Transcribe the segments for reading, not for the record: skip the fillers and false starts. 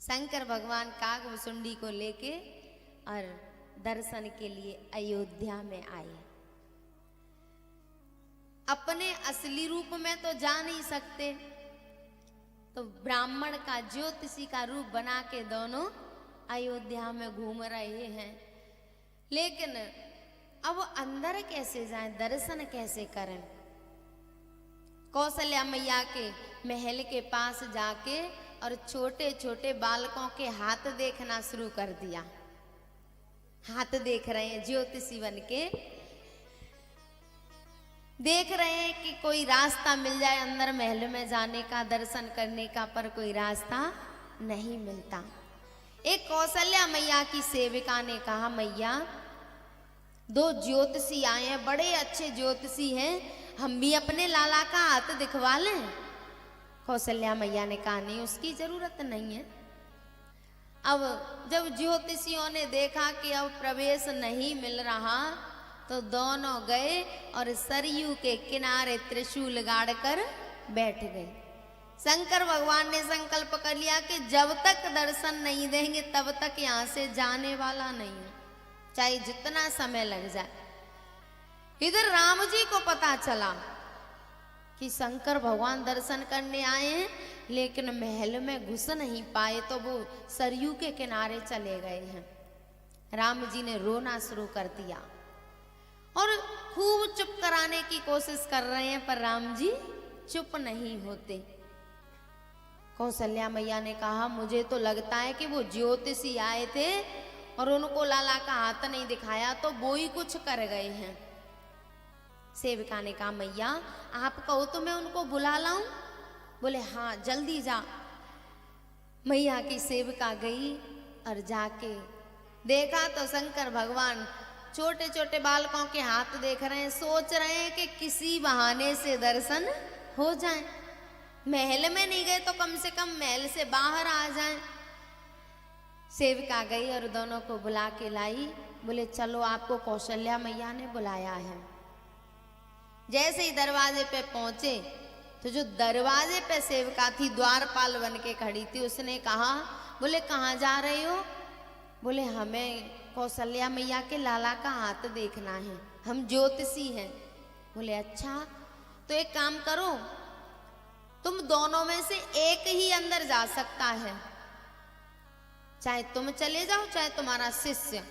शंकर भगवान कागभुसुंडी को लेके और दर्शन के लिए अयोध्या में आए। अपने असली रूप में तो जा नहीं सकते, तो ब्राह्मण का ज्योतिषी का रूप बना के दोनों अयोध्या में घूम रहे हैं। लेकिन अब अंदर कैसे जाएं, दर्शन कैसे करें? कौशल्या मैया के महल के पास जाके और छोटे छोटे बालकों के हाथ देखना शुरू कर दिया। हाथ देख रहे हैं, ज्योतिषी बन के देख रहे हैं कि कोई रास्ता मिल जाए अंदर महल में जाने का, दर्शन करने का, पर कोई रास्ता नहीं मिलता। एक कौशल्या मैया की सेविका ने कहा, मैया दो ज्योतिषी आए हैं, बड़े अच्छे ज्योतिषी हैं, हम भी अपने लाला का हाथ दिखवा लें। कौशल्या मैया ने कहा, नहीं, उसकी जरूरत नहीं है। अब जब ज्योतिषियों ने देखा कि अब प्रवेश नहीं मिल रहा, तो दोनों गए और सरयू के किनारे त्रिशूल गाड़ कर बैठ गए। शंकर भगवान ने संकल्प कर लिया कि जब तक दर्शन नहीं देंगे तब तक यहाँ से जाने वाला नहीं है, चाहे जितना समय लग जाए। इधर राम जी को पता चला कि शंकर भगवान दर्शन करने आए हैं, लेकिन महल में घुस नहीं पाए, तो वो सरयू के किनारे चले गए हैं। राम जी ने रोना शुरू कर दिया और खूब चुप कराने की कोशिश कर रहे हैं, पर राम जी चुप नहीं होते। कौशल्या मैया ने कहा, मुझे तो लगता है कि वो ज्योतिषी आए थे और उनको लाला का हाथ नहीं दिखाया, तो वो ही कुछ कर गए हैं। सेविका ने कहा, मैया आप कहो तो मैं उनको बुला लाऊं? बोले, हाँ जल्दी जा। मैया की सेविका गई और जाके देखा तो शंकर भगवान छोटे छोटे बालकों के हाथ देख रहे हैं, सोच रहे हैं कि किसी बहाने से दर्शन हो जाए। महल में नहीं गए तो कम से कम महल से बाहर आ जाएं। सेविका गई और दोनों को बुला के लाई। बोले, चलो आपको कौशल्या मैया ने बुलाया है। जैसे ही दरवाजे पे पहुंचे तो जो दरवाजे पे सेविका थी, द्वारपाल बन के खड़ी थी, उसने कहा, बोले कहाँ जा रहे हो? बोले, हमें कौशल्या मैया के लाला का हाथ देखना है, हम ज्योतिषी हैं। बोले, अच्छा तो एक काम करो, तुम दोनों में से एक ही अंदर जा सकता है, चाहे तुम चले जाओ चाहे तुम्हारा शिष्य।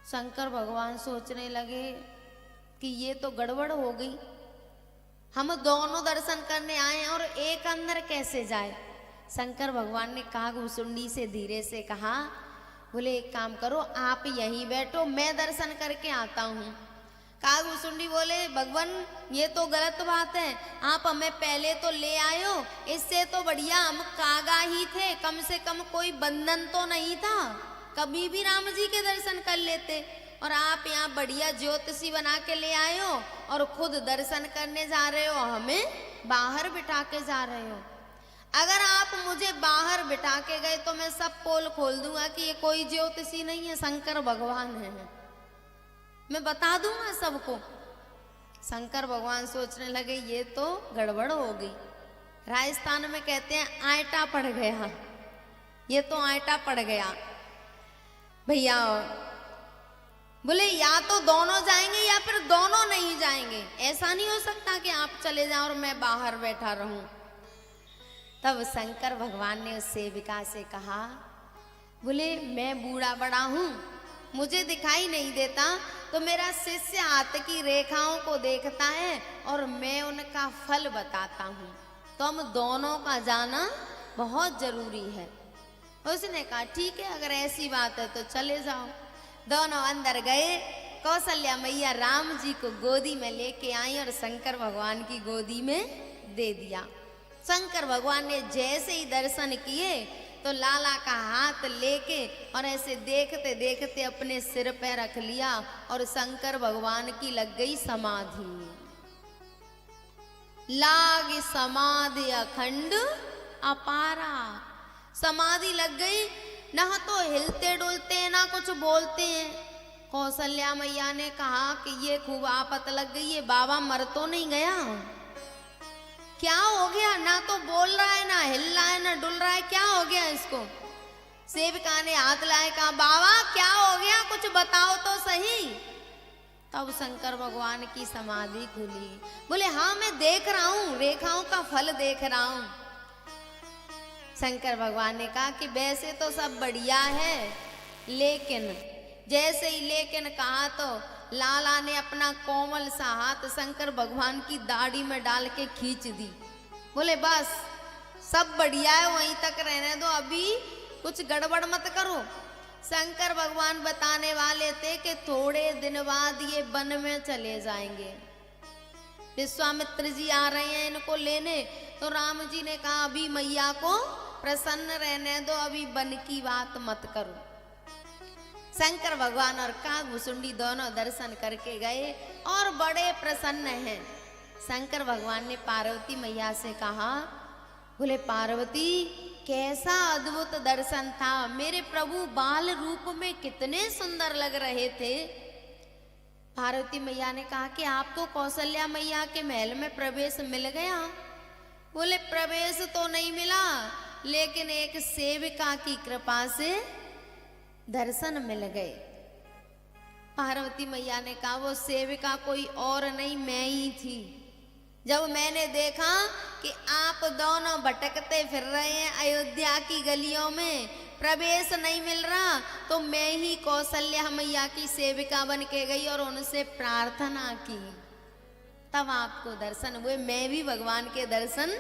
शंकर भगवान सोचने लगे कि ये तो गड़बड़ हो गई, हम दोनों दर्शन करने आए और एक अंदर कैसे जाए? शंकर भगवान ने कागभुसुंडी से धीरे से कहा, बोले एक काम करो, आप यहीं बैठो, मैं दर्शन करके आता हूँ। कागभुसुंडी बोले, भगवान ये तो गलत बात है, आप हमें पहले तो ले आए हो, इससे तो बढ़िया हम कागा ही थे, कम से कम कोई बंधन तो नहीं था, कभी भी राम जी के दर्शन कर लेते। और आप यहाँ बढ़िया ज्योतिषी बना के ले आए हो और खुद दर्शन करने जा रहे हो, हमें बाहर बिठा के जा रहे हो। अगर आप मुझे बाहर बिठा के गए तो मैं सब पोल खोल दूंगा कि ये कोई ज्योतिषी नहीं है, शंकर भगवान है, मैं बता दूंगा सबको। शंकर भगवान सोचने लगे, ये तो गड़बड़ हो गई। राजस्थान में कहते हैं आयटा पड़ गया, ये तो आयटा पड़ गया भैया। बोले, या तो दोनों जाएंगे या फिर दोनों नहीं जाएंगे, ऐसा नहीं हो सकता कि आप चले जाओ और मैं बाहर बैठा रहूं। तब शंकर भगवान ने उस सेविका से कहा, बोले मैं बूढ़ा बड़ा हूं, मुझे दिखाई नहीं देता, तो मेरा शिष्य हाथ की रेखाओं को देखता है और मैं उनका फल बताता हूं, तो हम दोनों का जाना बहुत जरूरी है। उसने कहा, ठीक है, अगर ऐसी बात है तो चले जाओ। दोनों अंदर गए। कौशल्या मैया राम जी को गोदी में लेके आई और शंकर भगवान की गोदी में दे दिया। शंकर भगवान ने जैसे ही दर्शन किए तो लाला का हाथ लेके और ऐसे देखते देखते अपने सिर पे रख लिया और शंकर भगवान की लग गई समाधि। लाग समाधि अखंड अपारा, समाधि लग गई, ना तो हिलते डुलते हैं ना कुछ बोलते हैं। कौशल्या मैया ने कहा कि ये खूब आफत लग गई है, बाबा मर तो नहीं गया? क्या हो गया? ना तो बोल रहा है, ना हिल रहा है, ना डुल रहा है, क्या हो गया इसको? सेविका ने हाथ लाए, कहा बाबा क्या हो गया, कुछ बताओ तो सही। तब शंकर भगवान की समाधि खुली। बोले हाँ मैं देख रहा हूं, रेखाओं का फल देख रहा हूं। शंकर भगवान ने कहा कि वैसे तो सब बढ़िया है, लेकिन जैसे ही लेकिन कहा तो लाला ने अपना कोमल सा हाथ शंकर भगवान की दाढ़ी में डाल के खींच दी। बोले बस सब बढ़िया है, वहीं तक रहने दो, अभी कुछ गड़बड़ मत करो। शंकर भगवान बताने वाले थे कि थोड़े दिन बाद ये वन में चले जाएंगे, विश्वामित्र जी आ रहे हैं इनको लेने। तो राम जी ने कहा अभी मैया को प्रसन्न रहने दो, अभी वन की बात मत करो। शंकर भगवान और कागभुसुंडी दोनों दर्शन करके गए और बड़े प्रसन्न हैं। शंकर भगवान ने पार्वती मैया से कहा, बोले पार्वती कैसा अद्भुत दर्शन था, मेरे प्रभु बाल रूप में कितने सुंदर लग रहे थे। पार्वती मैया ने कहा कि आपको कौशल्या मैया के महल में प्रवेश मिल गया? बोले प्रवेश तो नहीं मिला, लेकिन एक सेविका की कृपा से दर्शन मिल गए। पार्वती मैया ने कहा वो सेविका कोई और नहीं मैं ही थी। जब मैंने देखा कि आप दोनों भटकते फिर रहे हैं अयोध्या की गलियों में, प्रवेश नहीं मिल रहा, तो मैं ही कौशल्या मैया की सेविका बन के गई और उनसे प्रार्थना की, तब आपको दर्शन हुए। मैं भी भगवान के दर्शन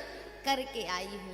करके आई हूं।